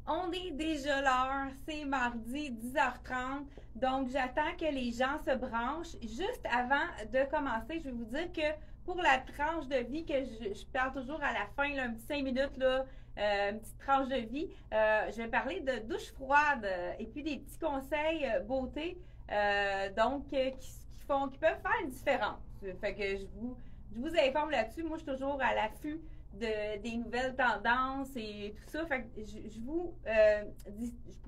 On est déjà l'heure, c'est mardi 10h30, donc j'attends que les gens se branchent. Juste avant de commencer, je vais vous dire que pour la tranche de vie que je parle toujours à la fin, là, un petit 5 minutes, là, une petite tranche de vie, je vais parler de douche froide et puis des petits conseils beauté, qui peuvent faire une différence. Fait que je vous informe là-dessus. Moi, je suis toujours à l'affût des nouvelles tendances et tout ça. Fait que je vous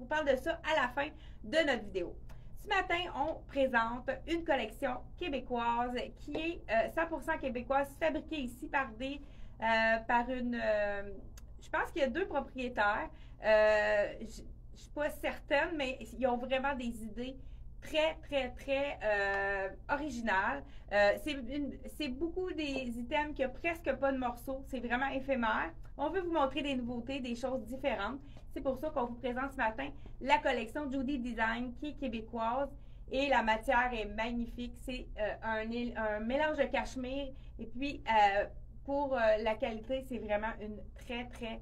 parle de ça à la fin de notre vidéo. Ce matin, on présente une collection québécoise qui est 100% québécoise, fabriquée ici par une... je pense qu'il y a deux propriétaires. Je ne suis pas certaine, mais ils ont vraiment des idées très originales. C'est beaucoup des items qui n'ont presque pas de morceaux. C'est vraiment éphémère. On veut vous montrer des nouveautés, des choses différentes. C'est pour ça qu'on vous présente ce matin la collection Judy Design qui est québécoise et la matière est magnifique. C'est un mélange de cachemire et puis pour la qualité, c'est vraiment une très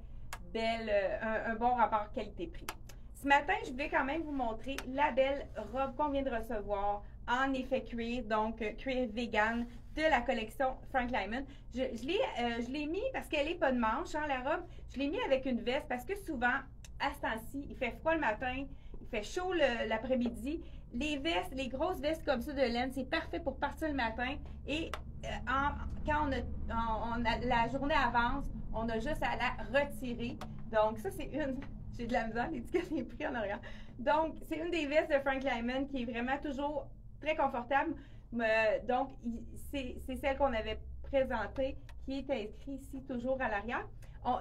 belle, un bon rapport qualité-prix. Ce matin, je voulais quand même vous montrer la belle robe qu'on vient de recevoir en effet cuir, donc cuir vegan de la collection Frank Lyman. Je l'ai mis parce qu'elle n'est pas de manche, hein, la robe. Je l'ai mis avec une veste parce que souvent, à ce temps-ci, il fait froid le matin, il fait chaud l'après-midi. Les vestes, les grosses vestes comme ça de laine, c'est parfait pour partir le matin. Et quand la journée avance, on a juste à la retirer. Donc ça, c'est une... J'ai de la misère, l'étiquette est prise en arrière. Donc, c'est une des vestes de Frank Lyman qui est vraiment toujours très confortable. Donc, c'est celle qu'on avait présentée qui est inscrite ici toujours à l'arrière.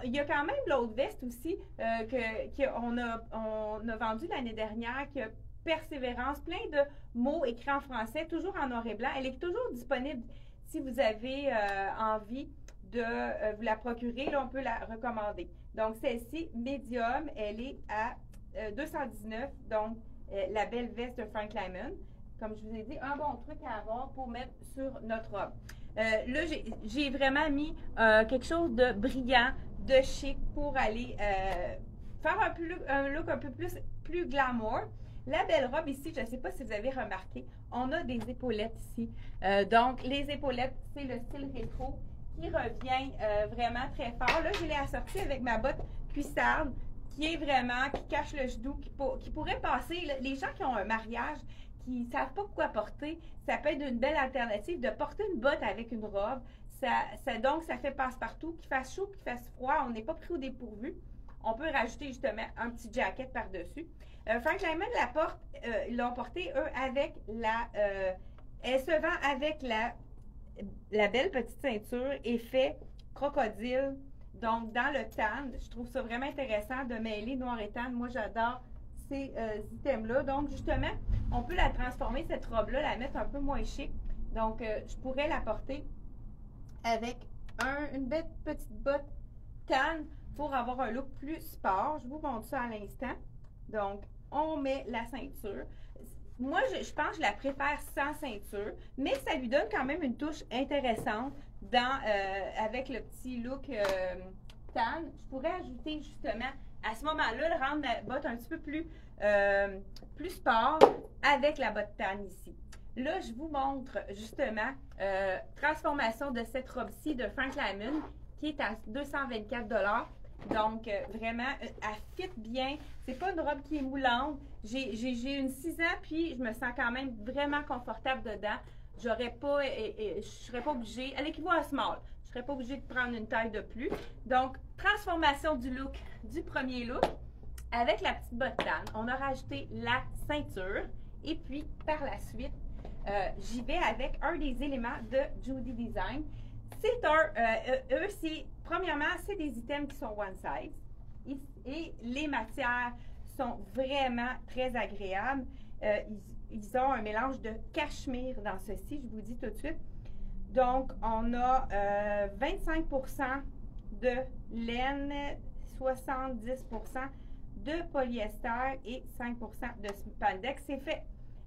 Il y a quand même l'autre veste aussi qu'on a vendue l'année dernière qui a Persévérance, plein de mots écrits en français, toujours en noir et blanc. Elle est toujours disponible si vous avez envie de vous la procurer. Là, on peut la recommander. Donc, celle-ci, médium, elle est à 219. Donc, la belle veste de Frank Lyman. Comme je vous ai dit, un bon truc à avoir pour mettre sur notre robe. Là, j'ai vraiment mis quelque chose de brillant, de chic pour aller faire un look un peu plus glamour. La belle robe ici, je ne sais pas si vous avez remarqué, on a des épaulettes ici. Donc, les épaulettes, c'est le style rétro qui revient vraiment très fort. Là, je l'ai assorti avec ma botte cuissarde qui est vraiment, qui cache le genou, qui pourrait passer. Les gens qui ont un mariage, qui ne savent pas quoi porter, ça peut être une belle alternative de porter une botte avec une robe. Donc, ça fait passe-partout, qu'il fasse chaud, qu'il fasse froid, on n'est pas pris au dépourvu. On peut rajouter justement un petit jacket par-dessus. Frank Lyman ils l'ont porté, eux, avec elle se vend avec la belle petite ceinture effet crocodile, donc dans le tan. Je trouve ça vraiment intéressant de mêler noir et tan. Moi, j'adore ces items-là. Donc, justement, on peut la transformer, cette robe-là, la mettre un peu moins chic. Donc, je pourrais la porter avec une belle petite botte tan pour avoir un look plus sport. Je vous montre ça à l'instant. Donc, on met la ceinture. Moi, je pense que je la préfère sans ceinture, mais ça lui donne quand même une touche intéressante avec le petit look tan. Je pourrais ajouter justement, à ce moment-là, rendre la botte un petit peu plus sport avec la botte tan ici. Là, je vous montre justement transformation de cette robe-ci de Frank Lyman qui est à 224 $. Donc, vraiment, elle fit bien. C'est pas une robe qui est moulante. J'ai une 6 ans, puis je me sens quand même vraiment confortable dedans. Je serais pas obligée, elle équivaut à small. Je serais pas obligée de prendre une taille de plus. Donc, transformation du look, du premier look. Avec la petite botte tan, on a rajouté la ceinture. Et puis, par la suite, j'y vais avec un des éléments de Judy Design. Premièrement, c'est des items qui sont one size et les matières sont vraiment très agréables. Ils ont un mélange de cachemire dans ceci, je vous dis tout de suite. Donc, on a 25% de laine, 70% de polyester et 5% de spandex.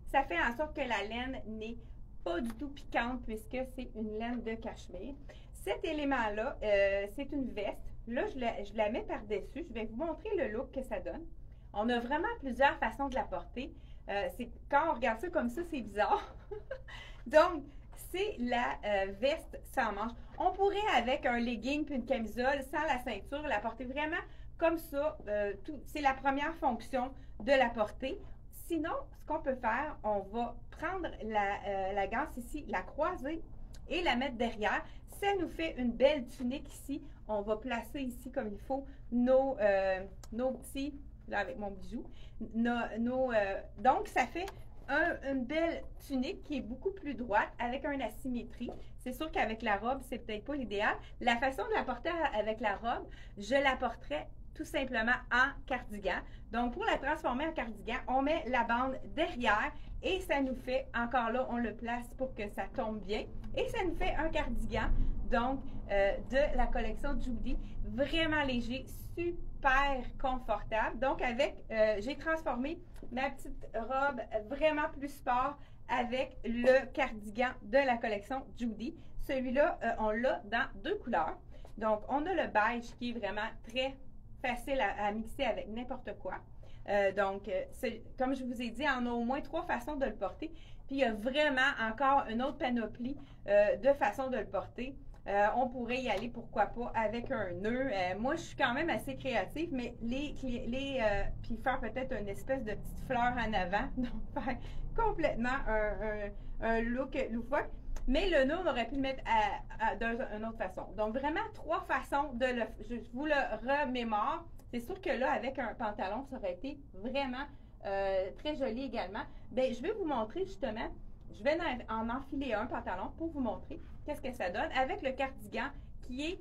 Ça fait en sorte que la laine n'est pas du tout piquante puisque c'est une laine de cachemire. Cet élément-là, c'est une veste. là, je la mets par-dessus. Je vais vous montrer le look que ça donne. On a vraiment plusieurs façons de la porter. Quand on regarde ça comme ça, c'est bizarre. Donc, c'est la veste sans manches. On pourrait, avec un legging puis une camisole, sans la ceinture, la porter vraiment comme ça. C'est la première fonction de la porter. Sinon, ce qu'on peut faire, on va prendre la ganse ici, la croiser et la mettre derrière. Ça nous fait une belle tunique ici. On va placer ici comme il faut nos petits, là avec mon bijou, donc ça fait une belle tunique qui est beaucoup plus droite avec une asymétrie. C'est sûr qu'avec la robe, c'est peut-être pas l'idéal. La façon de la porter avec la robe, je la porterais tout simplement en cardigan. Donc, pour la transformer en cardigan, on met la bande derrière et ça nous fait, encore là, on le place pour que ça tombe bien. Et ça nous fait un cardigan, donc, de la collection Judy. Vraiment léger, super confortable. Donc, j'ai transformé ma petite robe vraiment plus sport avec le cardigan de la collection Judy. Celui-là, on l'a dans 2 couleurs. Donc, on a le beige qui est vraiment très facile à mixer avec n'importe quoi. Comme je vous ai dit, on a au moins 3 façons de le porter. Puis, il y a vraiment encore une autre panoplie de façons de le porter. On pourrait y aller, pourquoi pas, avec un nœud. Moi, je suis quand même assez créative, mais puis faire peut-être une espèce de petite fleur en avant. Donc, faire complètement un look loufoque. Mais le nœud, on aurait pu le mettre d'une autre façon. Donc, vraiment, 3 façons de je vous le remémore. C'est sûr que là, avec un pantalon, ça aurait été vraiment très joli également. Bien, je vais vous montrer justement, je vais en enfiler un pantalon pour vous montrer qu'est-ce que ça donne avec le cardigan qui est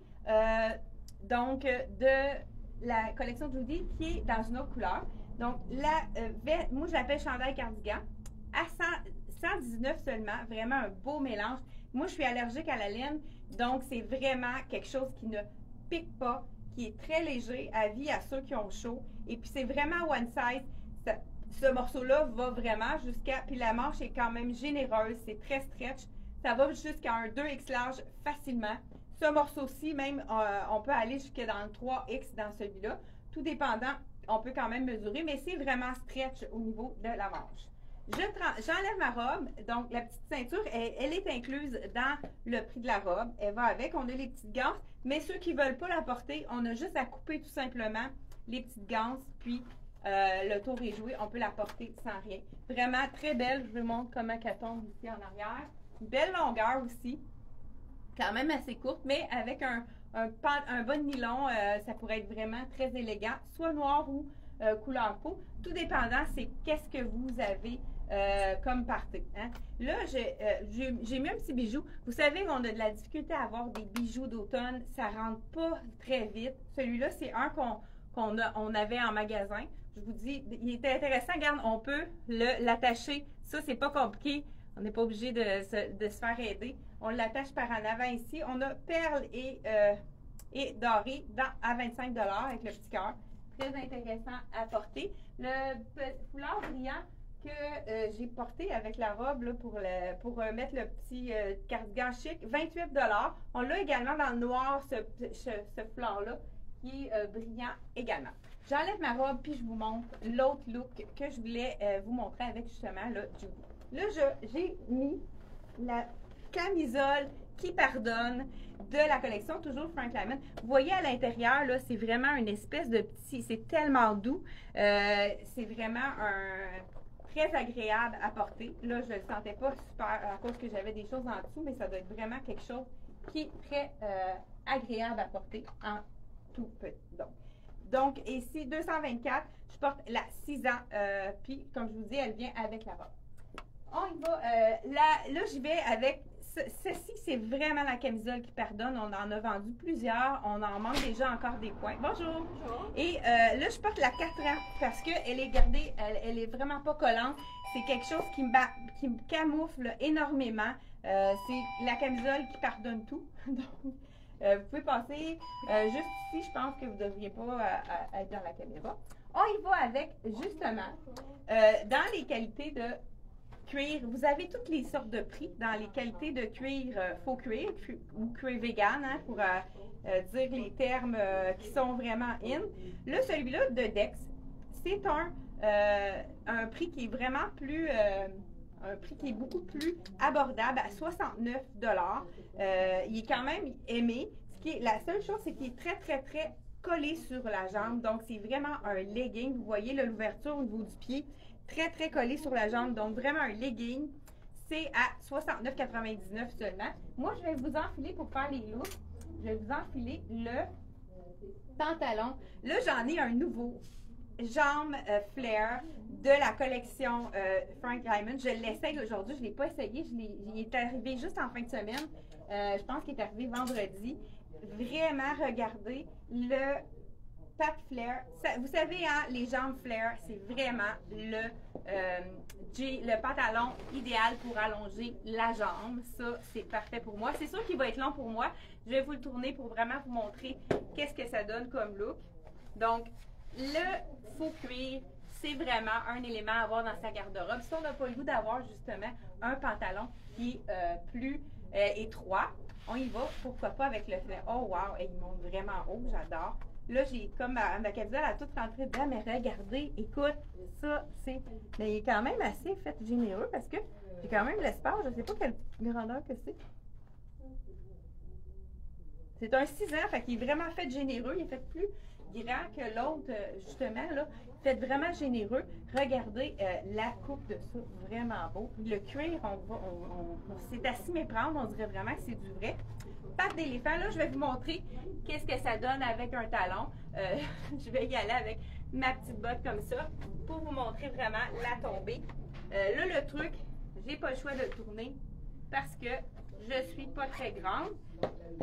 donc de la collection Judy qui est dans une autre couleur. Donc, moi, je l'appelle chandail cardigan à 119 seulement, vraiment un beau mélange. Moi, je suis allergique à la laine, donc c'est vraiment quelque chose qui ne pique pas, qui est très léger à vie à ceux qui ont chaud. Et puis, c'est vraiment one size. Ce morceau-là va vraiment jusqu'à... Puis la manche est quand même généreuse, c'est très stretch. Ça va jusqu'à un 2X large facilement. Ce morceau-ci, même, on peut aller jusqu'à dans le 3X dans celui-là. Tout dépendant, on peut quand même mesurer, mais c'est vraiment stretch au niveau de la manche. J'enlève ma robe, donc la petite ceinture, elle est incluse dans le prix de la robe. Elle va avec, on a les petites ganses, mais ceux qui ne veulent pas la porter, on a juste à couper tout simplement les petites ganses, puis le tour est joué, on peut la porter sans rien. Vraiment très belle, je vous montre comment elle tombe ici en arrière. Belle longueur aussi, quand même assez courte, mais avec un bon nylon, ça pourrait être vraiment très élégant, soit noir ou couleur peau, tout dépendant, c'est qu'est-ce que vous avez comme party. Hein? Là, j'ai mis un petit bijou. Vous savez qu'on a de la difficulté à avoir des bijoux d'automne, ça rentre pas très vite. Celui-là, c'est un qu'on avait en magasin. Je vous dis, il était intéressant. Regarde, on peut l'attacher. Ça, c'est pas compliqué. On n'est pas obligé de se faire aider. On l'attache par en avant ici. On a perles et doré à 25 $ avec le petit cœur. Très intéressant à porter. Le foulard brillant que j'ai porté avec la robe là, pour mettre le petit cardigan chic, 28 $. On l'a également dans le noir, ce foulard-là, qui est brillant également. J'enlève ma robe puis je vous montre l'autre look que je voulais vous montrer avec justement là, Judy. Là, j'ai mis la camisole qui pardonne de la collection, toujours Frank Lyman. Vous voyez à l'intérieur, là, c'est vraiment une espèce de petit, c'est tellement doux. C'est vraiment très agréable à porter. Là, je ne le sentais pas super à cause que j'avais des choses en dessous, mais ça doit être vraiment quelque chose qui est très agréable à porter en tout petit. Donc, ici, 224, je porte la 6 ans, puis comme je vous dis, elle vient avec la robe. On y va. Là, j'y vais avec... Ceci, c'est vraiment la camisole qui pardonne. On en a vendu plusieurs. On en manque déjà encore des points. Bonjour! Bonjour! Et là, je porte la 4 ans parce qu'elle est gardée, elle est vraiment pas collante. C'est quelque chose qui me camoufle énormément. C'est la camisole qui pardonne tout. Donc, vous pouvez passer juste ici. Je pense que vous ne devriez pas être dans la caméra. On y va avec, justement, dans les qualités de cuir. Vous avez toutes les sortes de prix dans les qualités de cuir faux cuir ou cuir vegan, hein, pour dire les termes qui sont vraiment in. Là, celui-là de Dex, c'est un prix qui est vraiment plus... un prix qui est beaucoup plus abordable à 69 il est quand même aimé. La seule chose, c'est qu'il est très, très, très collé sur la jambe. Donc, c'est vraiment un legging. Vous voyez l'ouverture au niveau du pied, très, très collé sur la jambe. Donc, vraiment un legging. C'est à 69,99 seulement. Moi, je vais vous enfiler pour faire les looks. Je vais vous enfiler le pantalon. Là, j'en ai un nouveau. Jambe flare de la collection Frank Lyman. Je l'essaye aujourd'hui. Je ne l'ai pas essayé. Il est arrivé juste en fin de semaine. Je pense qu'il est arrivé vendredi. Vraiment, regardez le pat flare. Vous savez, hein, les jambes flare, c'est vraiment le pantalon idéal pour allonger la jambe. Ça, c'est parfait pour moi. C'est sûr qu'il va être long pour moi. Je vais vous le tourner pour vraiment vous montrer qu'est-ce que ça donne comme look. Donc, le faux cuir, c'est vraiment un élément à avoir dans sa garde-robe. Si on n'a pas le goût d'avoir justement un pantalon qui est plus étroit, on y va, pourquoi pas avec le flair. Oh wow, il monte vraiment haut, j'adore. Là, j'ai comme ma camisole a toute rentrée dedans, mais regardez, écoute, ça, c'est... Mais il est quand même assez fait généreux parce que j'ai quand même l'espace, je ne sais pas quelle grandeur que c'est. C'est un 6 ans, fait qu'il est vraiment fait généreux, il est fait plus grand que l'autre, justement, là. Fait vraiment généreux. Regardez la coupe de ça, vraiment beau. Le cuir, c'est à s'y méprendre, on dirait vraiment que c'est du vrai. Patte d'éléphant, là, je vais vous montrer qu'est-ce que ça donne avec un talon. Je vais y aller avec ma petite botte comme ça pour vous montrer vraiment la tombée. Là, le truc, j'ai pas le choix de le tourner parce que je suis pas très grande.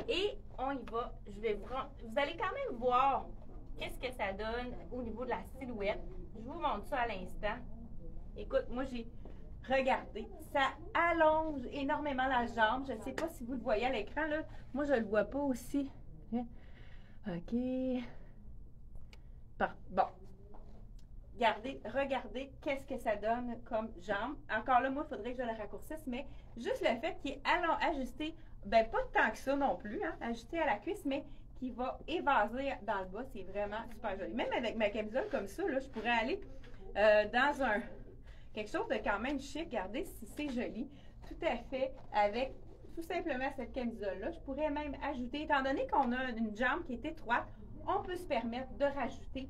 Et on y va. Vous allez quand même voir qu'est-ce que ça donne au niveau de la silhouette. Je vous montre ça à l'instant. Écoute, moi, regardez, ça allonge énormément la jambe. Je ne sais pas si vous le voyez à l'écran, là. Moi, je ne le vois pas aussi. OK. Bon. Regardez qu'est-ce que ça donne comme jambe. Encore là, moi, il faudrait que je le raccourcisse, mais juste le fait qu'il est ajusté, ben pas tant que ça non plus, hein, ajusté à la cuisse, mais qui va évaser dans le bas, c'est vraiment super joli. Même avec ma camisole comme ça, là, je pourrais aller dans quelque chose de quand même chic. Regardez si c'est joli. Tout à fait avec tout simplement cette camisole-là. Je pourrais même ajouter, étant donné qu'on a une jambe qui est étroite, on peut se permettre de rajouter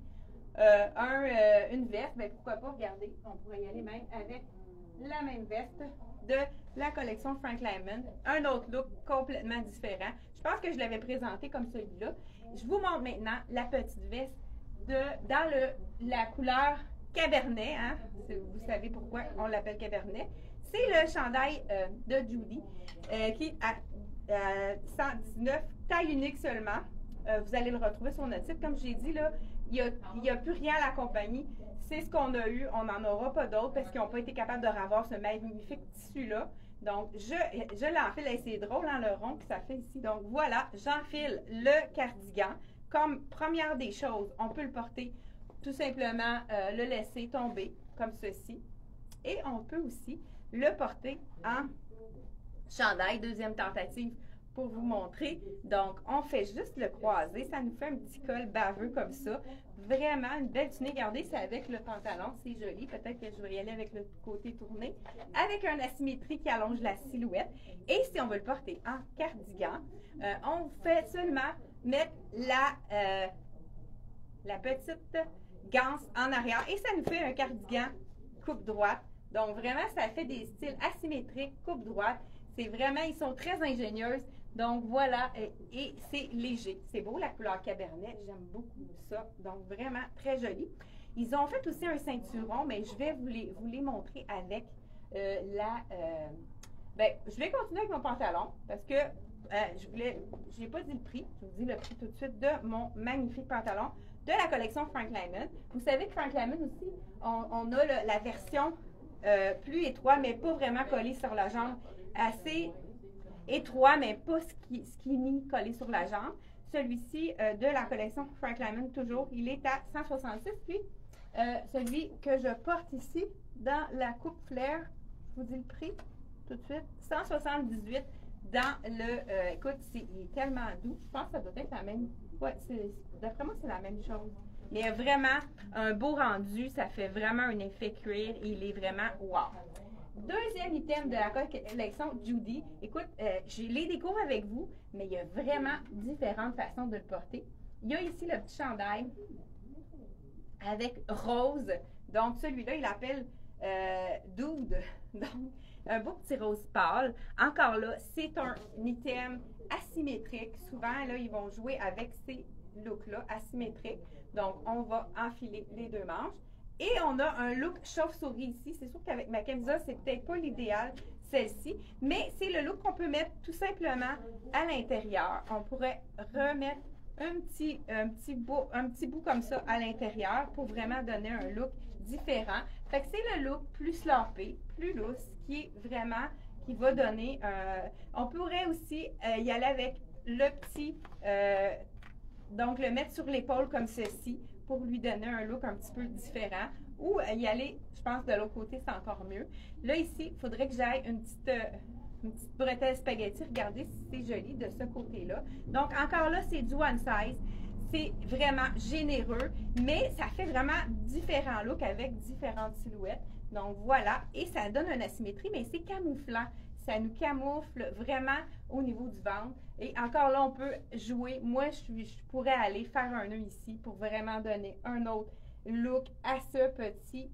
une veste. Mais pourquoi pas, regardez, on pourrait y aller même avec la même veste de la collection Frank Lyman. Un autre look complètement différent. Je pense que je l'avais présenté comme celui-là. Je vous montre maintenant la petite veste dans la couleur Cabernet. Hein? Vous savez pourquoi on l'appelle Cabernet. C'est le chandail de Judy qui est à 119, taille unique seulement. Vous allez le retrouver sur notre site. Comme j'ai dit, là, il n'y a plus rien à la compagnie. C'est ce qu'on a eu. On n'en aura pas d'autres parce qu'ils n'ont pas été capables de ravoir ce magnifique tissu-là. Donc, je l'enfile. Et c'est drôle, hein, le rond que ça fait ici. Donc, voilà, j'enfile le cardigan. Comme première des choses, on peut le porter tout simplement, le laisser tomber comme ceci. Et on peut aussi le porter en chandail. Deuxième tentative pour vous montrer. Donc, on fait juste le croiser. Ça nous fait un petit col baveux comme ça. Vraiment une belle tunique. Regardez, c'est avec le pantalon. C'est joli. Peut-être que je vais y aller avec le côté tourné. Avec un asymétrie qui allonge la silhouette. Et si on veut le porter en cardigan, on fait seulement mettre la petite ganse en arrière. Et ça nous fait un cardigan coupe droite. Donc, vraiment, ça fait des styles asymétriques, coupe droite. C'est vraiment, ils sont très ingénieuses. Donc, voilà, et c'est léger. C'est beau, la couleur Cabernet. J'aime beaucoup ça. Donc, vraiment, très joli. Ils ont fait aussi un ceinturon, mais je vais vous les montrer avec je vais continuer avec mon pantalon parce que je n'ai pas dit le prix. Je vous dis le prix tout de suite de mon magnifique pantalon de la collection Frank Lyman. Vous savez que Frank Lyman aussi, on a la version plus étroite, mais pas vraiment collée sur la jambe. Assez étroit, mais pas skinny collé sur la jambe. Celui-ci de la collection Frank Lyman, toujours, il est à 166. Puis, celui que je porte ici, dans la coupe flair, je vous dis le prix tout de suite. 178 dans le... écoute, il est tellement doux. Je pense que ça doit être la même... Ouais, d'après moi, c'est la même chose. Il y a vraiment un beau rendu. Ça fait vraiment un effet cuir. Il est vraiment wow. Deuxième item de la collection Judy. Écoute, je les découvre avec vous, mais il y a vraiment différentes façons de le porter. Il y a ici le petit chandail avec rose. Donc, celui-là, il l'appelle Dude. Donc, un beau petit rose pâle. Encore là, c'est un item asymétrique. Souvent, là, ils vont jouer avec ces looks-là asymétriques. Donc, on va enfiler les deux manches. Et on a un look chauve-souris ici. C'est sûr qu'avec ma camisole, c'est peut-être pas l'idéal, celle-ci. Mais c'est le look qu'on peut mettre tout simplement à l'intérieur. On pourrait remettre un petit bout comme ça à l'intérieur pour vraiment donner un look différent. Fait que c'est le look plus sloppé, plus lousse, qui va donner on pourrait aussi y aller avec le petit, donc le mettre sur l'épaule comme ceci pour lui donner un look un petit peu différent. Ou y aller, je pense, de l'autre côté, c'est encore mieux. Là, ici, il faudrait que j'aille une petite bretelle spaghetti. Regardez si c'est joli de ce côté-là. Donc, encore là, c'est du one size. C'est vraiment généreux, mais ça fait vraiment différents looks avec différentes silhouettes. Donc, voilà. Et ça donne une asymétrie, mais c'est camouflant. Ça nous camoufle vraiment au niveau du ventre. Et encore là, on peut jouer. Moi, je pourrais aller faire un nœud ici pour vraiment donner un autre look à ce petit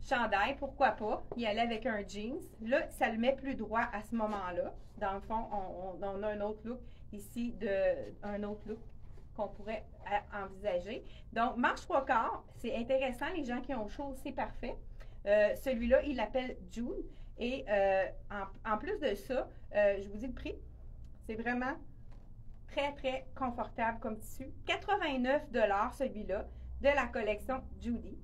chandail. Pourquoi pas y aller avec un jeans. Là, ça le met plus droit à ce moment-là. Dans le fond, on a un autre look ici, un autre look qu'on pourrait envisager. Donc, manche 3/4, c'est intéressant. Les gens qui ont chaud, c'est parfait. Celui-là, il l'appelle June. Et en plus de ça, je vous dis le prix, c'est vraiment très, très confortable comme tissu. 89 $ celui-là, de la collection Judy.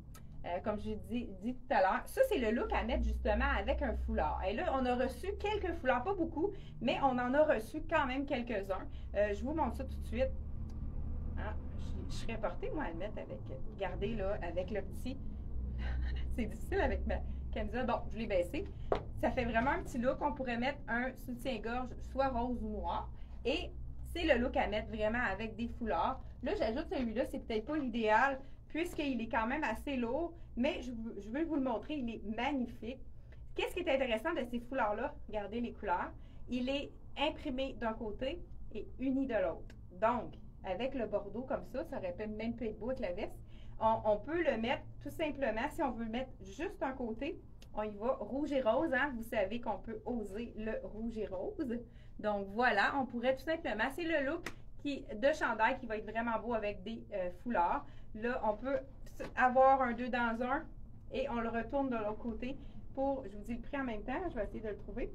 Comme je dit tout à l'heure. Ça, c'est le look à mettre justement avec un foulard. Et là, on a reçu quelques foulards, pas beaucoup, mais on en a reçu quand même quelques-uns. Je vous montre ça tout de suite. Ah, je serais portée, moi, à le mettre avec, regardez là, avec le petit... C'est difficile avec ma camisole. Bon, je l'ai baissé. Ça fait vraiment un petit look. On pourrait mettre un soutien-gorge, soit rose ou noir. Et c'est le look à mettre vraiment avec des foulards. Là, j'ajoute celui-là, c'est peut-être pas l'idéal, puisqu'il est quand même assez lourd, mais je veux vous le montrer, il est magnifique. Qu'est-ce qui est intéressant de ces foulards-là? Regardez les couleurs. Il est imprimé d'un côté et uni de l'autre. Donc, avec le bordeaux comme ça aurait même pu être beau avec la veste. On peut le mettre tout simplement, si on veut le mettre juste un côté, on y va rouge et rose. Hein? Vous savez qu'on peut oser le rouge et rose. Donc voilà, on pourrait tout simplement, c'est le look de chandail qui va être vraiment beau avec des foulards. Là, on peut avoir un 2 dans un et on le retourne de l'autre côté pour, je vous dis le prix en même temps, je vais essayer de le trouver.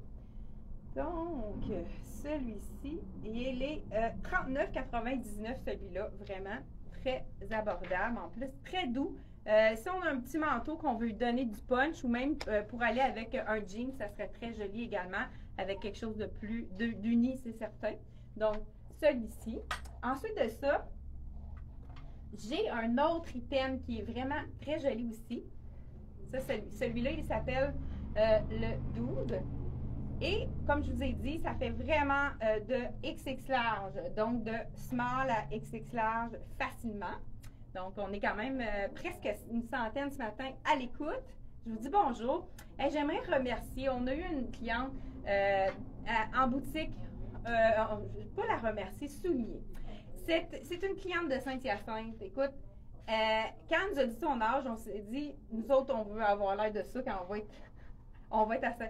Donc, celui-ci, il est 39,99 celui-là, vraiment très abordable, en plus très doux. Si on a un petit manteau qu'on veut lui donner du punch ou même pour aller avec un jean, ça serait très joli également avec quelque chose de plus d'uni, c'est certain. Donc, celui-ci. Ensuite de ça, j'ai un autre item qui est vraiment très joli aussi. Ça, celui-là, il s'appelle le Dude. Et comme je vous ai dit, ça fait vraiment de XX large, donc de small à XX large facilement. Donc, on est quand même presque une centaine ce matin à l'écoute. Je vous dis bonjour. J'aimerais remercier, on a eu une cliente en boutique, pas la remercier, souligner. C'est une cliente de Saint-Hyacinthe. Écoute, quand elle nous a dit son âge, on s'est dit, nous autres, on veut avoir l'air de ça quand on va être à ça.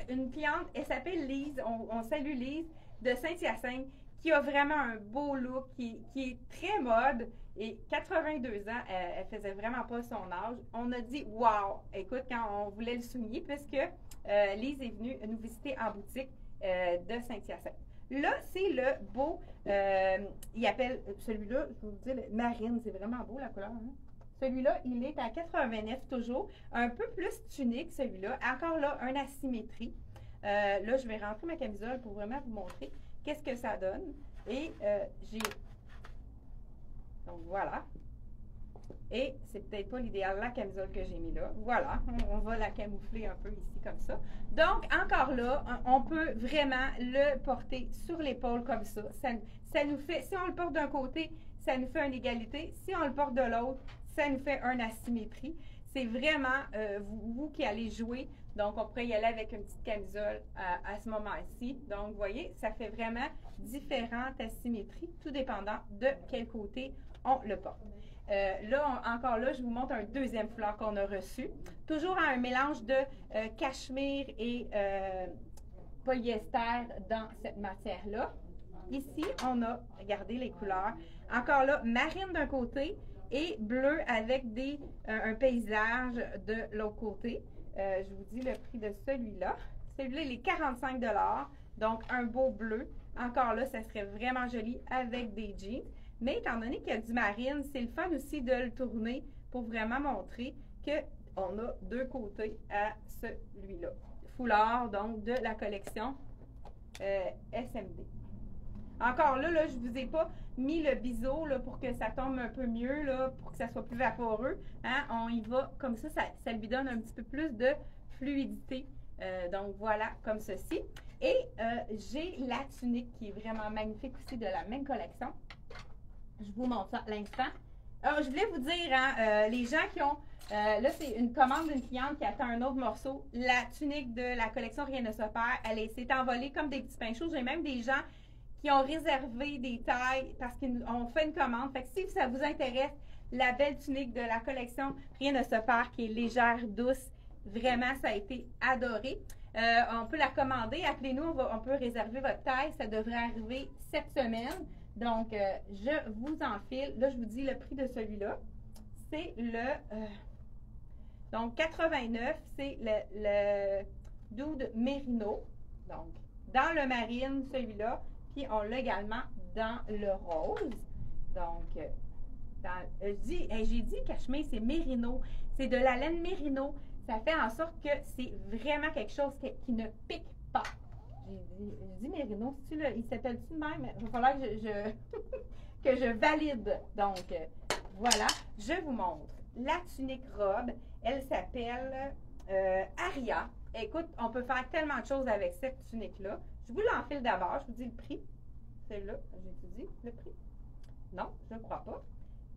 Une cliente, elle s'appelle Lise, on salue Lise, de Saint-Hyacinthe, qui a vraiment un beau look, qui est très mode, et 82 ans, elle faisait vraiment pas son âge. On a dit, wow! Écoute, quand on voulait le souligner, puisque Lise est venue nous visiter en boutique de Saint-Hyacinthe. Là, c'est le beau, il appelle celui-là, je vous dis, marine, c'est vraiment beau la couleur, hein? Celui-là, il est à 89 toujours, un peu plus tunique celui-là. Encore là, un asymétrie. Là, je vais rentrer ma camisole pour vraiment vous montrer qu'est-ce que ça donne. Et j'ai... Donc, voilà. Et c'est peut-être pas l'idéal, la camisole que j'ai mis là. Voilà, on va la camoufler un peu ici comme ça. Donc, encore là, on peut vraiment le porter sur l'épaule comme ça. Ça nous fait, si on le porte d'un côté, ça nous fait une égalité. Si on le porte de l'autre, ça nous fait une asymétrie. C'est vraiment vous qui allez jouer. Donc, on pourrait y aller avec une petite camisole à ce moment-ci. Donc, vous voyez, ça fait vraiment différentes asymétries, tout dépendant de quel côté on le porte. Encore là, je vous montre un deuxième foulard qu'on a reçu. Toujours un mélange de cachemire et polyester dans cette matière-là. Ici, on a, regardez les couleurs, encore là, marine d'un côté et bleu avec un paysage de l'autre côté. Je vous dis le prix de celui-là. Celui-là, il est 45 $, donc un beau bleu. Encore là, ça serait vraiment joli avec des jeans. Mais étant donné qu'il y a du marine, c'est le fun aussi de le tourner pour vraiment montrer qu'on a deux côtés à celui-là. Foulard, donc, de la collection SMD. Encore là, je ne vous ai pas mis le biseau là, pour que ça tombe un peu mieux, là, pour que ça soit plus vaporeux. Hein? On y va comme ça, ça lui donne un petit peu plus de fluidité. Donc, voilà, comme ceci. Et j'ai la tunique qui est vraiment magnifique aussi de la même collection. Je vous montre ça à l'instant. Je voulais vous dire, hein, les gens qui ont... là, c'est une commande d'une cliente qui attend un autre morceau. La tunique de la collection Rien ne se perd, elle s'est envolée comme des petits pains chauds. J'ai même des gens qui ont réservé des tailles parce qu'on fait une commande. Fait que si ça vous intéresse, la belle tunique de la collection Rien ne se perd, qui est légère, douce, vraiment, ça a été adoré. On peut la commander. Appelez-nous, on peut réserver votre taille. Ça devrait arriver cette semaine. Donc, je vous enfile. Là, je vous dis le prix de celui-là. C'est le... donc, 89, c'est le Dude Merino. Donc, dans le marine, celui-là. Puis, on l'a également dans le rose. Donc, j'ai dit cachemire, c'est Merino. C'est de la laine Merino. Ça fait en sorte que c'est vraiment quelque chose qui ne pique pas. J'ai dit Merino, il s'appelle-tu de même? Il va falloir que je valide. Donc, voilà, je vous montre. La tunique robe, elle s'appelle Aria. Écoute, on peut faire tellement de choses avec cette tunique-là. Je vous l'enfile d'abord, je vous dis le prix. Celle-là, j'ai dit le prix? Non, je ne crois pas.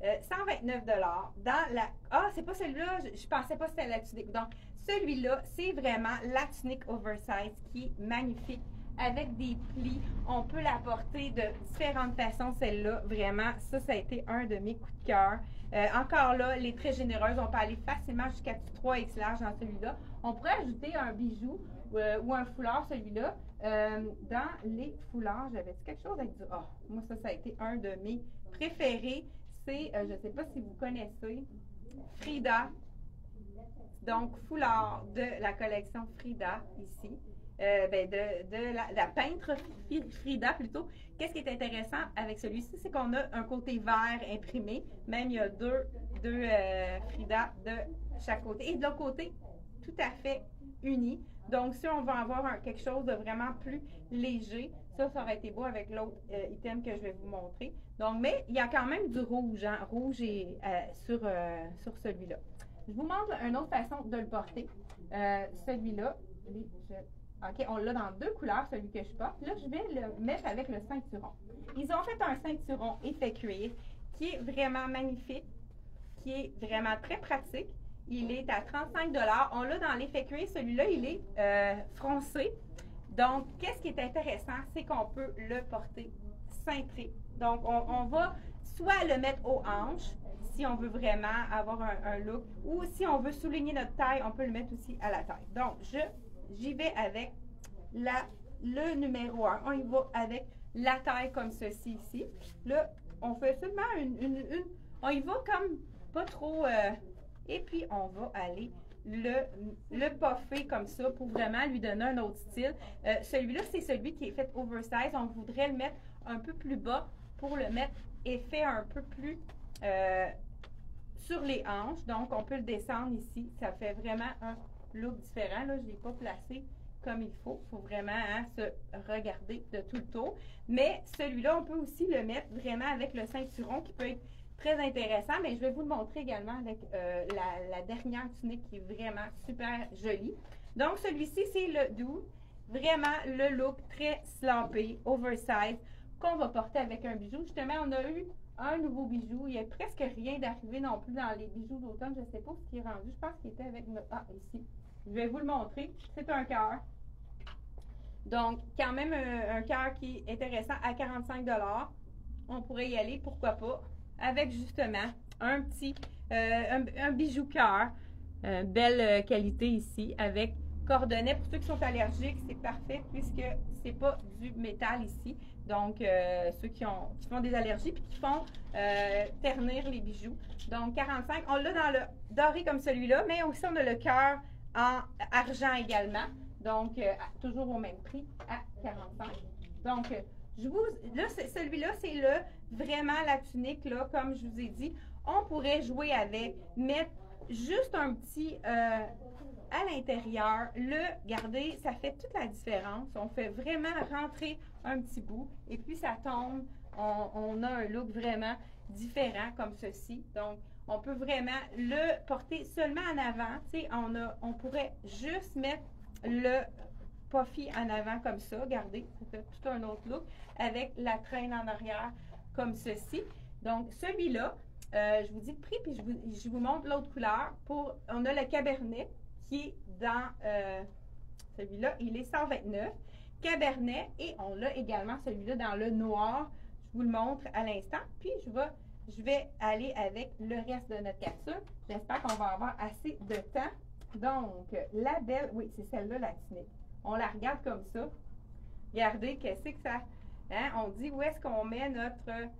129 $. Dans la... Ah, c'est pas celui-là, je pensais pas que c'était la tunique. Donc, celui-là, c'est vraiment la tunique oversize qui est magnifique avec des plis. On peut la porter de différentes façons, celle-là. Vraiment, ça a été un de mes coups de cœur. Encore là, les très généreuses, on peut aller facilement jusqu'à 3X large dans celui-là. On pourrait ajouter un bijou ou un foulard, celui-là. Dans les foulards, j'avais quelque chose avec du... Ah, moi, ça a été un de mes préférés. C'est, je ne sais pas si vous connaissez, Frida. Donc, foulard de la collection Frida, ici. De la peintre Frida, plutôt. Qu'est-ce qui est intéressant avec celui-ci, c'est qu'on a un côté vert imprimé. Même, il y a deux Frida de chaque côté. Et de l'autre côté, tout à fait uni. Donc, si on veut avoir quelque chose de vraiment plus léger, ça aurait été beau avec l'autre item que je vais vous montrer. Donc, mais il y a quand même du rouge, hein, rouge et, sur celui-là. Je vous montre une autre façon de le porter. Celui-là, OK, on l'a dans deux couleurs, celui que je porte. Là, je vais le mettre avec le ceinturon. Ils ont fait un ceinturon effet cuir qui est vraiment magnifique, qui est vraiment très pratique. Il est à 35 $. On l'a dans l'effet cuir. Celui-là, il est froncé. Donc, qu'est-ce qui est intéressant, c'est qu'on peut le porter cintré. Donc, on va soit le mettre aux hanches, si on veut vraiment avoir un look, ou si on veut souligner notre taille, on peut le mettre aussi à la taille. Donc, j'y vais avec le numéro 1. On y va avec la taille comme ceci ici. Là, on fait seulement on y va comme pas trop... et puis, on va aller le puffer comme ça pour vraiment lui donner un autre style. Celui-là, c'est celui qui est fait oversize. On voudrait le mettre un peu plus bas pour le mettre effet un peu plus sur les hanches. Donc, on peut le descendre ici. Ça fait vraiment un look différent. Là, je ne l'ai pas placé comme il faut. Il faut vraiment se regarder de tout le tour. Mais celui-là, on peut aussi le mettre vraiment avec le ceinturon qui peut être très intéressant, mais je vais vous le montrer également avec la dernière tunique qui est vraiment super jolie. Donc, celui-ci, c'est le Dude. Vraiment le look très slampé, oversize, qu'on va porter avec un bijou. Justement, on a eu un nouveau bijou. Il n'y a presque rien d'arrivé non plus dans les bijoux d'automne. Je ne sais pas ce qui est rendu. Je pense qu'il était avec notre... Ah, ici. Je vais vous le montrer. C'est un cœur. Donc, quand même un cœur qui est intéressant à 45 $. On pourrait y aller, pourquoi pas, avec justement un petit un bijou cœur. Belle qualité ici, avec cordonnet. Pour ceux qui sont allergiques, c'est parfait puisque c'est pas du métal ici. Donc, ceux qui font des allergies puis qui font ternir les bijoux. Donc, 45. On l'a dans le doré comme celui-là, mais aussi on a le cœur en argent également. Donc, toujours au même prix, à 45. Donc, là, celui-là, c'est vraiment la tunique, là, comme je vous ai dit. On pourrait jouer avec, mettre juste un petit à l'intérieur, le garder, ça fait toute la différence. On fait vraiment rentrer un petit bout et puis ça tombe. On a un look vraiment différent comme ceci. Donc, on peut vraiment le porter seulement en avant. Tu sais, on pourrait juste mettre le puffy en avant comme ça. Regardez, ça fait tout un autre look avec la traîne en arrière comme ceci. Donc, celui-là, je vous dis le prix, puis je vous montre l'autre couleur. On a le Cabernet qui est dans celui-là, il est 129. Cabernet, et on a également celui-là dans le noir. Je vous le montre à l'instant. Puis, je vais aller avec le reste de notre capsule. J'espère qu'on va avoir assez de temps. Donc, la belle, oui, c'est celle-là, la tunique. On la regarde comme ça. Regardez, qu'est-ce que ça... Hein? On dit où est-ce qu'on met notre...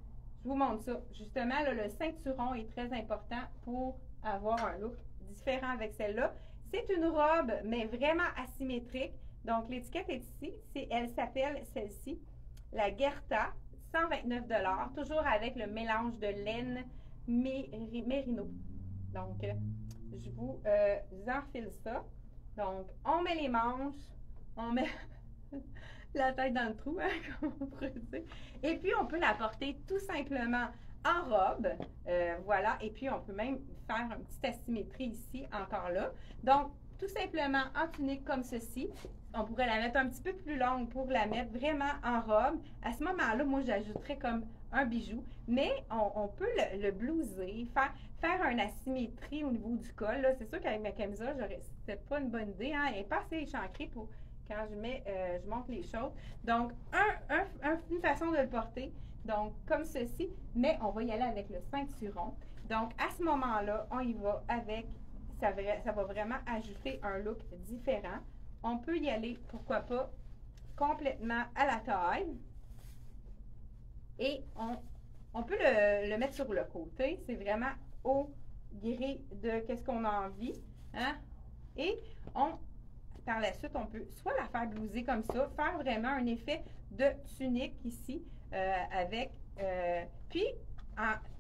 Je vous montre ça. Justement, là, le ceinturon est très important pour avoir un look différent avec celle-là. C'est une robe, mais vraiment asymétrique. Donc, l'étiquette est ici. Elle s'appelle celle-ci, la Guerta, 129 $, toujours avec le mélange de laine mérino. Donc, je vous enfile ça. Donc, on met les manches, on met la tête dans le trou, hein, comme on pourrait dire. Et puis, on peut la porter tout simplement en robe. Voilà. Et puis, on peut même faire une petite asymétrie ici, encore là. Donc, tout simplement en tunique comme ceci. On pourrait la mettre un petit peu plus longue pour la mettre vraiment en robe. À ce moment-là, moi, j'ajouterais comme un bijou. Mais on peut le blouser, faire une asymétrie au niveau du col. C'est sûr qu'avec ma camisole, c'était pas une bonne idée. Hein? Elle n'est pas assez échancrée pour quand je monte les choses. Donc, une façon de le porter. Donc, comme ceci. Mais on va y aller avec le ceinturon. Donc, à ce moment-là, on y va avec... Ça va vraiment ajouter un look différent. On peut y aller, pourquoi pas, complètement à la taille. Et on peut le mettre sur le côté. C'est vraiment au gré de qu'est-ce qu'on a envie. Hein? Et par la suite, on peut soit la faire blouser comme ça, faire vraiment un effet de tunique ici avec... puis,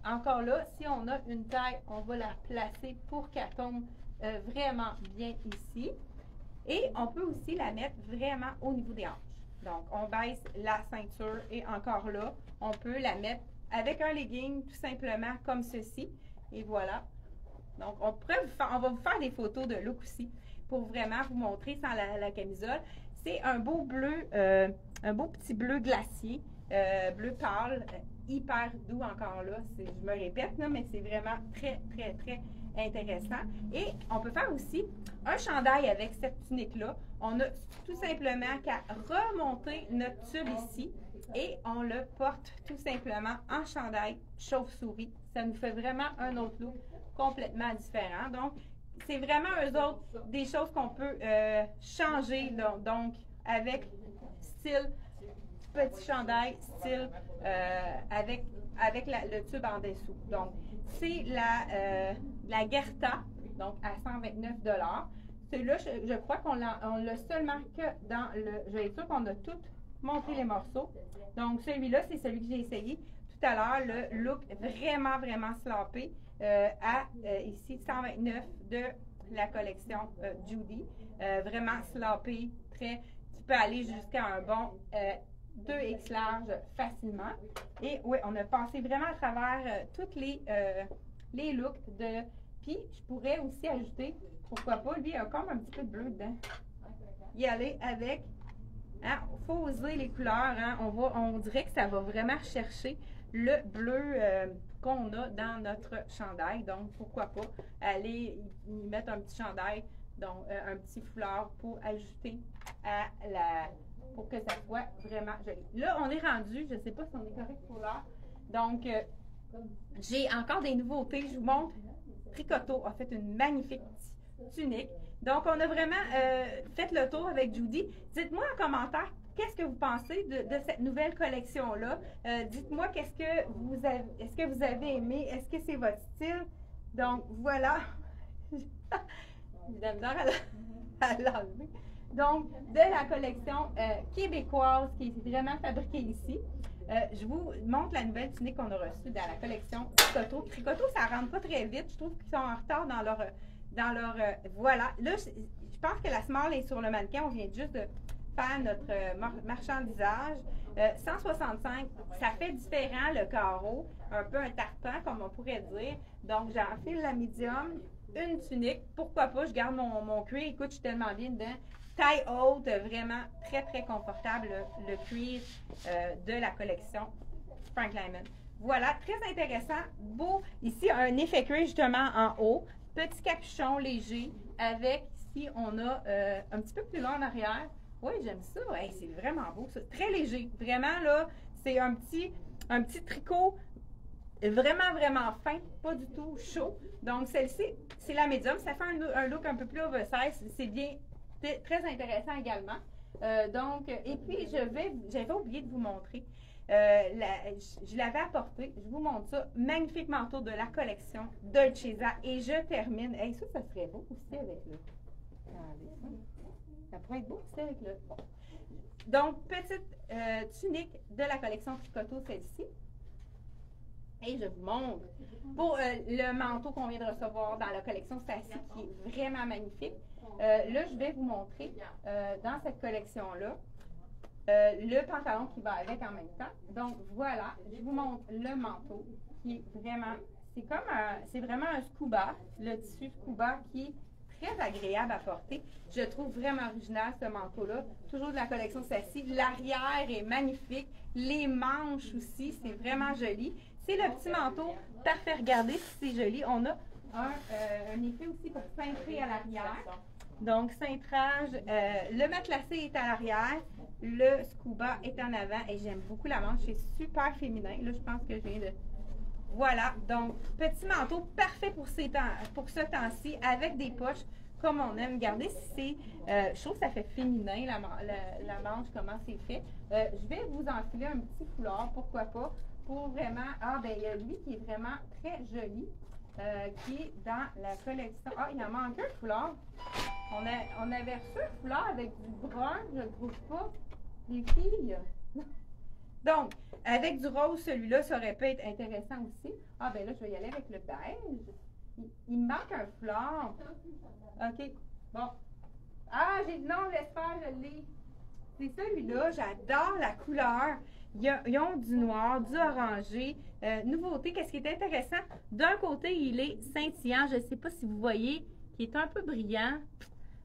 encore là, si on a une taille, on va la placer pour qu'elle tombe vraiment bien ici. Et on peut aussi la mettre vraiment au niveau des hanches. Donc, on baisse la ceinture et encore là, on peut la mettre avec un legging tout simplement comme ceci. Et voilà. Donc, on va vous faire des photos de look aussi pour vraiment vous montrer sans la camisole. C'est un beau bleu, un beau petit bleu glacier, bleu pâle, hyper doux encore là. Je me répète, là, mais c'est vraiment très, très, très intéressant. Et on peut faire aussi un chandail avec cette tunique-là. On a tout simplement qu'à remonter notre tube ici et on le porte tout simplement en chandail chauve-souris. Ça nous fait vraiment un autre look complètement différent. Donc, c'est vraiment eux autres des choses qu'on peut changer. Donc, avec style petit chandail, style avec le tube en dessous. Donc, c'est la Guerta, donc à 129 $. Celui-là, je crois qu'on l'a seulement que dans le... Je vais être sûre qu'on a tout montré les morceaux. Donc, celui-là, c'est celui que j'ai essayé tout à l'heure. Le look vraiment, vraiment slappé ici, 129 de la collection Judy. Vraiment slappé, tu peux aller jusqu'à un bon 2X large facilement. Et oui, on a passé vraiment à travers tous les looks de... Puis, je pourrais aussi ajouter, pourquoi pas, lui, il y a comme un petit peu de bleu dedans. Y aller avec... Hein, faut oser les couleurs. Hein, on dirait que ça va vraiment chercher le bleu qu'on a dans notre chandail. Donc, pourquoi pas aller y mettre un petit chandail, donc un petit foulard pour ajouter à pour que ça soit vraiment joli. Là, on est rendu, je ne sais pas si on est correct pour l'heure. Donc, j'ai encore des nouveautés. Je vous montre. Tricoto a fait une magnifique tunique. Donc, on a vraiment fait le tour avec Judy. Dites-moi en commentaire, qu'est-ce que vous pensez de cette nouvelle collection-là? Dites-moi, est-ce que vous avez aimé? Est-ce que c'est votre style? Donc, voilà. J'ai de la misère à l'enlever. Donc, de la collection québécoise qui est vraiment fabriquée ici. Je vous montre la nouvelle tunique qu'on a reçue dans la collection Tricoto. Tricoto, ça ne rentre pas très vite. Je trouve qu'ils sont en retard dans leur voilà. Là, je pense que la small est sur le mannequin. On vient juste de faire notre marchandisage. 165, ça fait différent le carreau. Un peu un tartan, comme on pourrait dire. Donc, j'enfile la medium, une tunique. Pourquoi pas? Je garde mon cuir. Écoute, je suis tellement bien dedans. Taille haute, vraiment très, très confortable, le cuir de la collection Frank Lyman. Voilà, très intéressant. Beau. Ici, un effet cuir justement en haut. Petit capuchon léger avec, ici, on a un petit peu plus long en arrière. Oui, j'aime ça. Hey, c'est vraiment beau, ça. Très léger. Vraiment, là, c'est un petit tricot vraiment, vraiment fin, pas du tout chaud. Donc, celle-ci, c'est la médium. Ça fait un look un peu plus oversize. C'est bien. C'est très intéressant également. Donc, et puis, j'avais oublié de vous montrer. Je l'avais apporté. Je vous montre ça. Magnifique manteau de la collection Dolcezza. Et je termine. Hey, ça serait beau aussi avec le. Attendez, ça pourrait être beau aussi avec le. Bon. Donc, petite tunique de la collection Tricoto, celle-ci. Et je vous montre pour le manteau qu'on vient de recevoir dans la collection Sassy, qui est vraiment magnifique. Là, je vais vous montrer dans cette collection-là le pantalon qui va avec en même temps. Donc, voilà, je vous montre le manteau qui est vraiment, c'est vraiment un scuba, le tissu scuba qui est très agréable à porter. Je trouve vraiment original ce manteau-là. Toujours de la collection Sassy. L'arrière est magnifique. Les manches aussi, c'est vraiment joli. C'est le petit manteau parfait. Regardez si c'est joli. On a un effet aussi pour cintrer à l'arrière. Donc, cintrage. Le matelassé est à l'arrière. Le scuba est en avant. Et j'aime beaucoup la manche. C'est super féminin. Là, je pense que je viens de... Voilà. Donc, petit manteau parfait pour ce temps-ci avec des poches comme on aime. Regardez si c'est... je trouve que ça fait féminin, la manche, comment c'est fait. Je vais vous enfiler un petit foulard. Pourquoi pas? Pour vraiment... Ah, ben il y a lui qui est vraiment très joli, qui est dans la collection. Ah, il en manque un foulard. On avait reçu un foulard avec du brun, je ne trouve pas. Les filles. Donc, avec du rose, celui-là, ça aurait pu être intéressant aussi. Ah, ben là, je vais y aller avec le beige. Il me manque un foulard. OK. Bon. Ah, non, laisse faire, je l'ai. C'est celui-là. J'adore la couleur. Ils ont du noir, du orangé. Nouveauté, qu'est-ce qui est intéressant? D'un côté, il est scintillant. Je ne sais pas si vous voyez, qui est un peu brillant.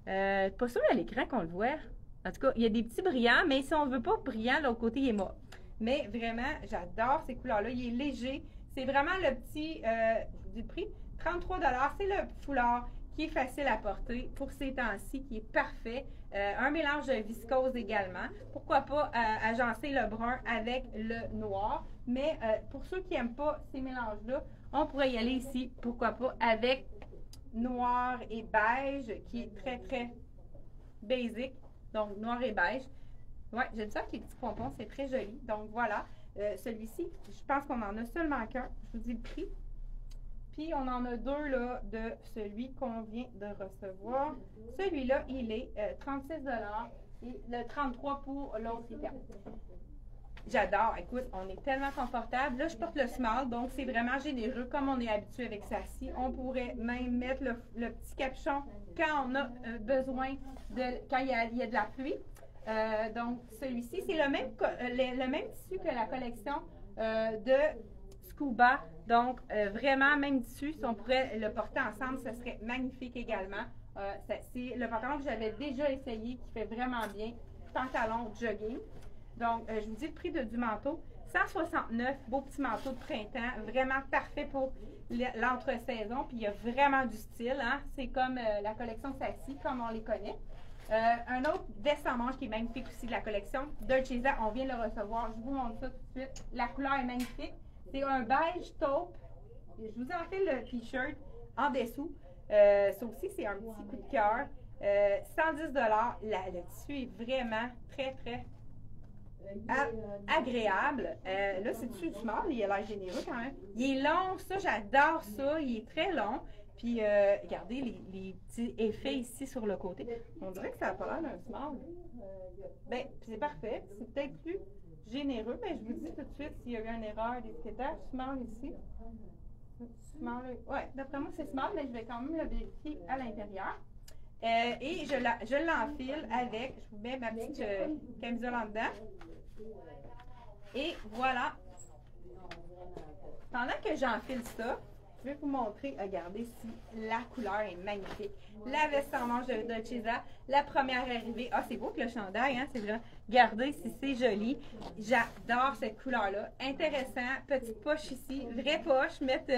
Pas sûr à l'écran qu'on le voit. En tout cas, il y a des petits brillants, mais si on ne veut pas brillant, l'autre côté, il est mort. Mais vraiment, j'adore ces couleurs-là. Il est léger. C'est vraiment le petit, je vous dis le prix, 33 $. C'est le foulard qui est facile à porter pour ces temps-ci, qui est parfait. Un mélange de viscose également. Pourquoi pas agencer le brun avec le noir. Mais pour ceux qui n'aiment pas ces mélanges-là, on pourrait y aller ici, pourquoi pas, avec noir et beige, qui est très, très basic. Donc, noir et beige. Ouais, j'aime ça avec les petits pompons, c'est très joli. Donc, voilà. Celui-ci, je pense qu'on en a seulement qu'un. Je vous dis le prix. Puis, on en a deux, là, de celui qu'on vient de recevoir. Celui-là, il est 36 $ et le 33 pour l'autre item. J'adore. Écoute, on est tellement confortable. Là, je porte le small, donc c'est vraiment généreux, comme on est habitué avec Sassy. On pourrait même mettre le petit capuchon quand on a besoin quand il y a de la pluie. Donc, celui-ci, c'est le même tissu que la collection de Scuba. Donc, vraiment, même tissu, si on pourrait le porter ensemble, ce serait magnifique également. C'est le pantalon que j'avais déjà essayé, qui fait vraiment bien. Pantalon jogging. Donc, je vous dis le prix du manteau. 169, beau petit manteau de printemps, vraiment parfait pour l'entre-saison. Puis il y a vraiment du style, hein? C'est comme la collection Sassy, comme on les connaît. Un autre veste en manche qui est magnifique aussi de la collection, Dolcezza, on vient de le recevoir. Je vous montre ça tout de suite. La couleur est magnifique. C'est un beige taupe. Je vous ai fait le t-shirt en dessous. Ça aussi, c'est un petit coup de cœur. 110 le tissu est vraiment très, très agréable. Là, c'est dessus du small, il a l'air généreux quand même. Il est long, ça, j'adore ça. Il est très long. Puis, regardez les petits effets ici sur le côté. On dirait que ça n'a pas l'air d'un small. Bien, c'est parfait. C'est peut-être plus généreux, mais je vous dis tout de suite s'il y a eu une erreur d'étiquetage. Small ici. Small, ouais, d'après moi, c'est small, mais je vais quand même le vérifier à l'intérieur. Et je l'enfile avec, je vous mets ma petite camisole en dedans. Et voilà. Pendant que j'enfile ça, je vais vous montrer, regardez si la couleur est magnifique. La veste en manche de Dolcezza, la première arrivée. Ah, c'est beau que le chandail, hein, c'est vrai. Regardez si c'est joli. J'adore cette couleur-là. Intéressant. Petite poche ici, vraie poche. Mettre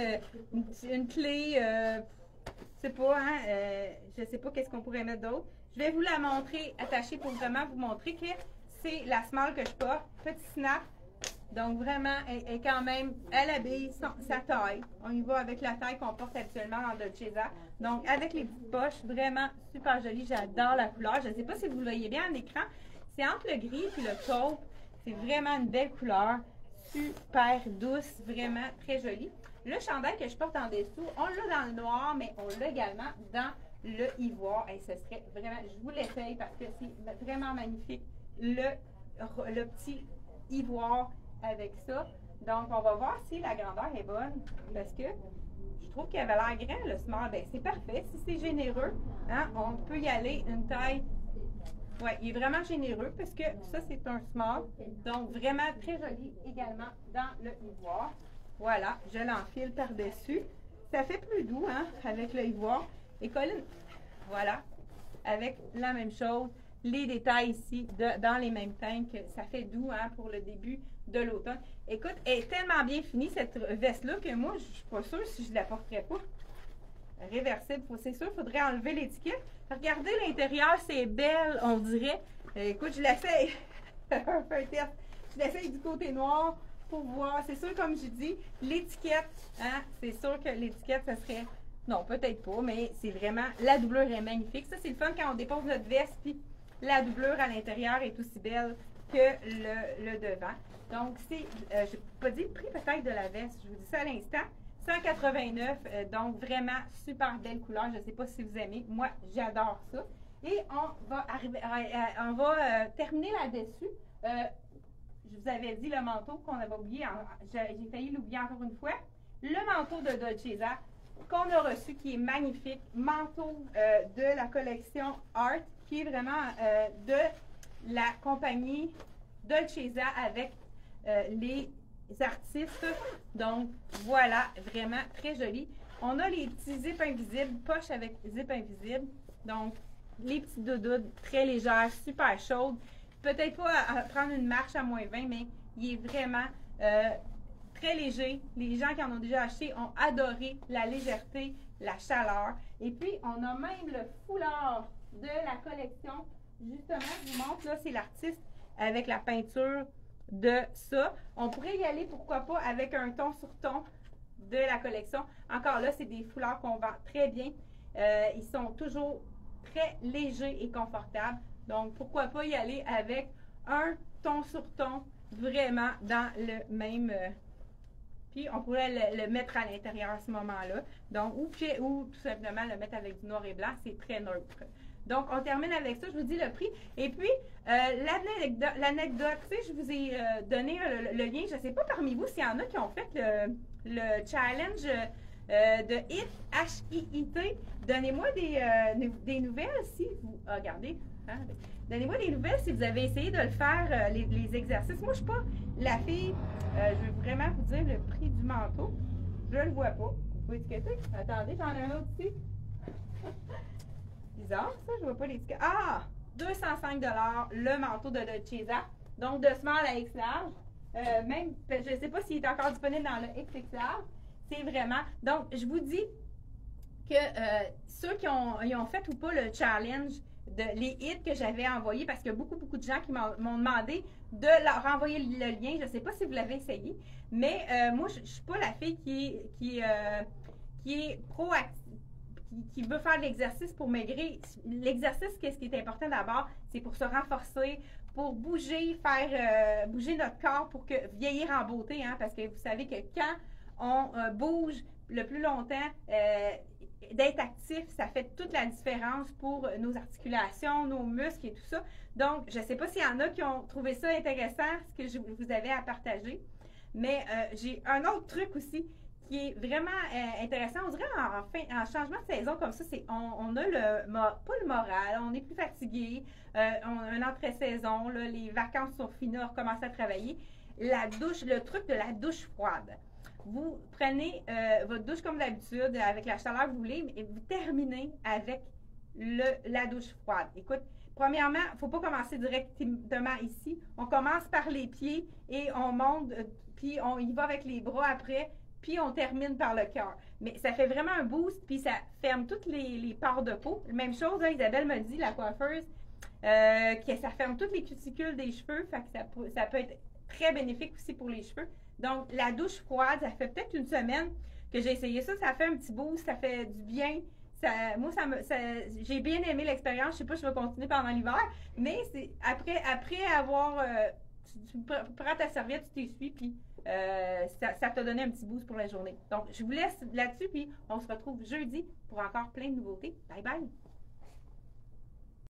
une clé, je sais pas, hein, je sais pas qu'est-ce qu'on pourrait mettre d'autre. Je vais vous la montrer attachée pour vraiment vous montrer que c'est la small que je porte. Petit snap. Donc, vraiment, elle est quand même, elle habille sa taille. On y va avec la taille qu'on porte habituellement dans Dolcezza. Donc, avec les petites poches, vraiment super jolie. J'adore la couleur. Je ne sais pas si vous le voyez bien en écran. C'est entre le gris et le taupe. C'est vraiment une belle couleur. Super douce, vraiment très jolie. Le chandail que je porte en dessous, on l'a dans le noir, mais on l'a également dans le ivoire. Et ce serait vraiment, je vous l'essaye parce que c'est vraiment magnifique. Le petit ivoire avec ça. Donc, on va voir si la grandeur est bonne parce que je trouve qu'il avait l'air grand, le small. Bien, c'est parfait. Si c'est généreux, hein, on peut y aller une taille. Oui, il est vraiment généreux parce que ça, c'est un small. Donc, vraiment très joli également dans le ivoire. Voilà, je l'enfile par-dessus. Ça fait plus doux, hein, avec le ivoire. Et Colline, voilà, avec la même chose. Les détails ici dans les mêmes teintes, ça fait doux, hein, pour le début de l'automne. Écoute, elle est tellement bien finie, cette veste-là, que moi, je ne suis pas sûre si je ne la porterais pas. Réversible, c'est sûr, il faudrait enlever l'étiquette. Regardez l'intérieur, c'est belle, on dirait. Écoute, je l'essaye. Un test. Je l'essaye du côté noir pour voir. C'est sûr, comme je dis, l'étiquette, hein, c'est sûr que l'étiquette, ça serait... Non, peut-être pas, mais c'est vraiment... La doublure est magnifique. Ça, c'est le fun quand on dépose notre veste, puis la doublure à l'intérieur est aussi belle que le devant. Donc, c'est, je n'ai pas dit le prix peut-être de la veste, je vous dis ça à l'instant. 189, donc vraiment super belle couleur. Je ne sais pas si vous aimez. Moi, j'adore ça. Et on va terminer là-dessus. Je vous avais dit le manteau qu'on avait oublié. J'ai failli l'oublier encore une fois. Le manteau de Dolcezza qu'on a reçu, qui est magnifique. Manteau de la collection Art, qui est vraiment de la compagnie Dolcezza avec les artistes. Donc, voilà, vraiment très joli. On a les petits zips invisibles, poche avec zip invisible. Donc, les petites doudoudes très légères, super chaudes. Peut-être pas à prendre une marche à -20, mais il est vraiment très léger. Les gens qui en ont déjà acheté ont adoré la légèreté, la chaleur. Et puis, on a même le foulard de la collection. Justement, je vous montre, là, c'est l'artiste avec la peinture de ça. On pourrait y aller, pourquoi pas, avec un ton sur ton de la collection. Encore là, c'est des foulards qu'on vend très bien. Ils sont toujours très légers et confortables. Donc, pourquoi pas y aller avec un ton sur ton vraiment dans le même... puis, on pourrait le mettre à l'intérieur à ce moment-là. Donc, ou tout simplement le mettre avec du noir et blanc, c'est très neutre. Donc, on termine avec ça. Je vous dis le prix. Et puis, l'anecdote, tu sais, je vous ai donné le lien. Je ne sais pas parmi vous s'il y en a qui ont fait le challenge de HIT, H-I-I-T. Donnez-moi des nouvelles si vous... regardez. Hein, donnez-moi des nouvelles si vous avez essayé de le faire, les exercices. Moi, je ne suis pas la fille... je vais vraiment vous dire le prix du manteau. Je ne le vois pas. Vous pouvez étiqueter. Attendez, j'en ai un autre ici. Bizarre, ça. Je ne vois pas l'étiquette. Ah! 205 $ le manteau de Dolcezza. Donc, de small à X large. Même, je ne sais pas s'il est encore disponible dans le XX large. C'est vraiment... Donc, je vous dis que ceux qui ont fait ou pas le challenge les hits que j'avais envoyés, parce qu'il y a beaucoup de gens qui m'ont demandé de leur envoyer le lien. Je ne sais pas si vous l'avez essayé, mais moi, je ne suis pas la fille qui est proactive, qui veut faire de l'exercice pour maigrir. L'exercice, qu'est-ce qui est important d'abord, c'est pour se renforcer, pour bouger, faire bouger notre corps pour vieillir en beauté, hein, parce que vous savez que quand on bouge le plus longtemps, d'être actif, ça fait toute la différence pour nos articulations, nos muscles et tout ça. Donc, je ne sais pas s'il y en a qui ont trouvé ça intéressant, ce que vous avez à partager, mais j'ai un autre truc aussi qui est vraiment intéressant. On dirait en changement de saison comme ça, on a pas le moral, on est plus fatigué, on a une entre-saison, les vacances sont finies, on recommence à travailler. La douche, le truc de la douche froide. Vous prenez votre douche comme d'habitude, avec la chaleur que vous voulez, et vous terminez avec la douche froide. Écoute, premièrement, il ne faut pas commencer directement ici. On commence par les pieds et on monte, puis on y va avec les bras après, puis on termine par le cœur. Mais ça fait vraiment un boost, puis ça ferme toutes les pores de peau. Même chose, hein, Isabelle m'a dit, la coiffeuse, que ça ferme toutes les cuticules des cheveux, fait que ça peut être très bénéfique aussi pour les cheveux. Donc, la douche froide, ça fait peut-être une semaine que j'ai essayé ça. Ça fait un petit boost, ça fait du bien. Moi, j'ai bien aimé l'expérience. Je ne sais pas si je vais continuer pendant l'hiver, mais c'est après avoir... tu prends ta serviette, tu t'essuies, puis ça t'a donné un petit boost pour la journée. Donc, je vous laisse là-dessus, puis on se retrouve jeudi pour encore plein de nouveautés. Bye bye!